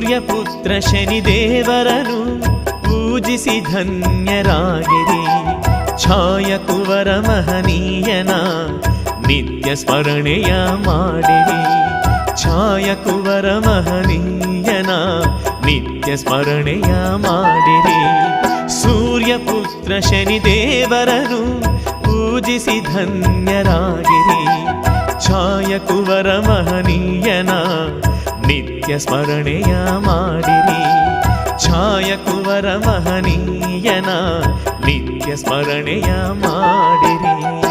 ಸೂರ್ಯಪುತ್ರ ಶನಿದೇವರನು ಪೂಜಿಸಿ ಧನ್ಯರಾಗಿರಿ. ಛಾಯ ಕುವರ ಮಹನೀಯನ ನಿತ್ಯ ಸ್ಮರಣೆಯ ಮಾಡಿರಿ. ಛಾಯ ಕುವರ ಮಹನೀಯನ ನಿತ್ಯ ಸ್ಮರಣೆಯ ಮಾಡಿರಿ. ಸೂರ್ಯಪುತ್ರ ಶನಿದೇವರನು ಪೂಜಿಸಿ ಧನ್ಯರಾಗಿರಿ. ಛಾಯ ಕುವರ ಮಹನೀಯನ ನಿತ್ಯ ಸ್ಮರಣೆಯ ಮಾಡಿರಿ. ಛಾಯ ಕುವರ ಮಹನೀಯನ ನಿತ್ಯ ಸ್ಮರಣೆಯ ಮಾಡಿರಿ.